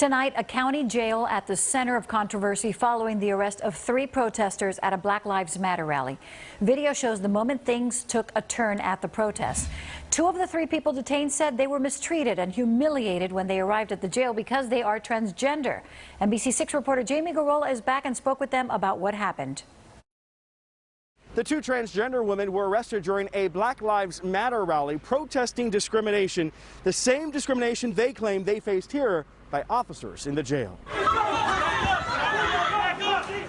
Tonight, a county jail at the center of controversy following the arrest of 3 protesters at a Black Lives Matter rally. Video shows the moment things took a turn at the protest. 2 of the 3 people detained said they were mistreated and humiliated when they arrived at the jail because they are transgender. NBC6 reporter Jamie Garola is back and spoke with them about what happened. The 2 transgender women were arrested during a Black Lives Matter rally protesting discrimination, the same discrimination they claim they faced here by officers in the jail.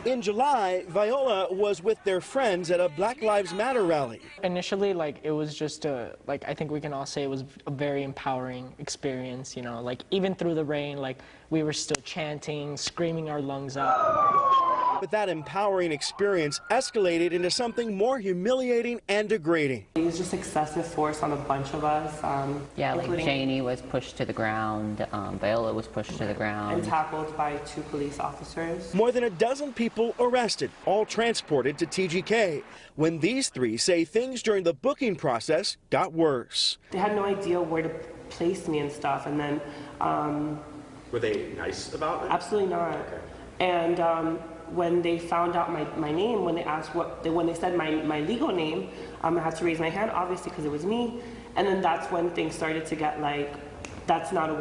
In July, Viola was with their friends at a Black Lives Matter rally. Initially, it was just I think we can all say it was a very empowering experience, you know, even through the rain, we were still chanting, screaming our lungs out. But that empowering experience escalated into something more humiliating and degrading. It was just excessive force on a bunch of us. Janie was pushed to the ground, Viola was pushed to the ground. And tackled by 2 police officers. More than a dozen people arrested, all transported to TGK, when these 3 say things during the booking process got worse. They had no idea where to place me and stuff, and then... Were they nice about it? Absolutely not. Okay. And when they found out my name, when they said my legal name, I had to raise my hand, obviously, because it was me. And then that's when things started to get that's not a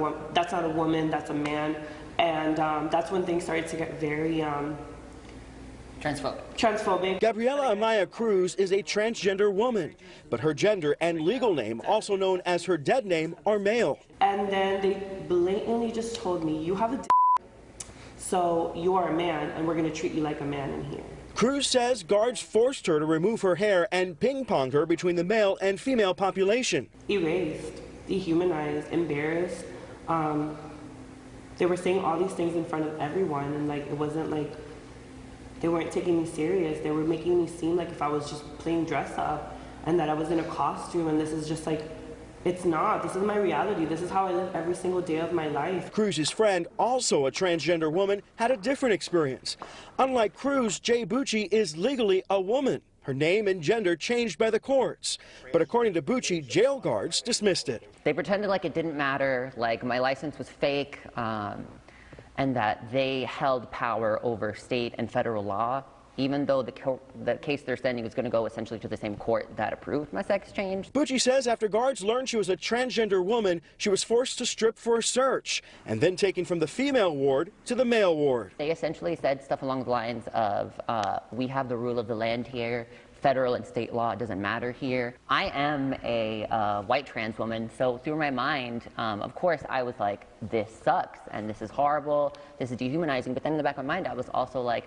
woman, that's a man. And that's when things started to get very transphobic. Gabriela Amaya Cruz is a transgender woman, but her gender and legal name, also known as her dead name, are male. And then they blatantly just told me, you have a so you are a man, and we're going to treat you like a man in here. Cruz says guards forced her to remove her hair and ping-ponged her between the male and female population. Erased, dehumanized, embarrassed. They were saying all these things in front of everyone, and it wasn't they weren't taking me serious. They were making me seem like if I was just playing dress up, and that I was in a costume, and this is just it's not. This is my reality. This is how I live every single day of my life. Cruz's friend, also a transgender woman, had a different experience. Unlike Cruz, Jay Bucci is legally a woman. Her name and gender changed by the courts. But according to Bucci, jail guards dismissed it. They pretended like it didn't matter, like my license was fake, and that they held power over state and federal law, even though the case they're sending is going to go essentially to the same court that approved my sex change. Bucci says after guards learned she was a transgender woman, she was forced to strip for a search and then taken from the female ward to the male ward. They essentially said stuff along the lines of, we have the rule of the land here. Federal and state law doesn't matter here. I am a white trans woman, so through my mind, of course, I was like, this sucks, and this is horrible, this is dehumanizing, but then in the back of my mind, I was also like,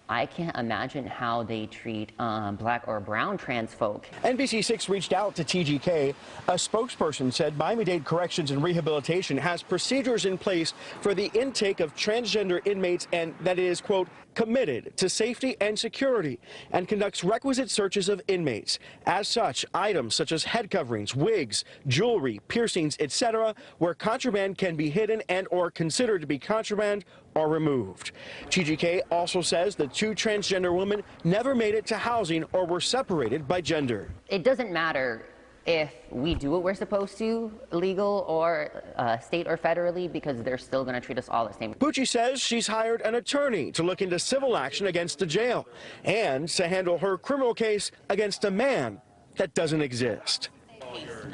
I can't imagine how they treat black or brown trans folk. NBC6 reached out to TGK. A spokesperson said Miami-Dade Corrections and Rehabilitation has procedures in place for the intake of transgender inmates and that it is, quote, committed to safety and security and conducts requisite searches of inmates. As such, items such as head coverings, wigs, jewelry, piercings, etc., where contraband can be hidden and or considered to be contraband are removed. TGK also says the 2 transgender women never made it to housing or were separated by gender. It doesn't matter if we do what we're supposed to, legal or state or federally, because they're still going to treat us all the same. Bucci says she's hired an attorney to look into civil action against the jail and to handle her criminal case against a man that doesn't exist.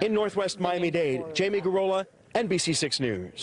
In Northwest Miami-Dade, Jamie Garola, NBC6 News.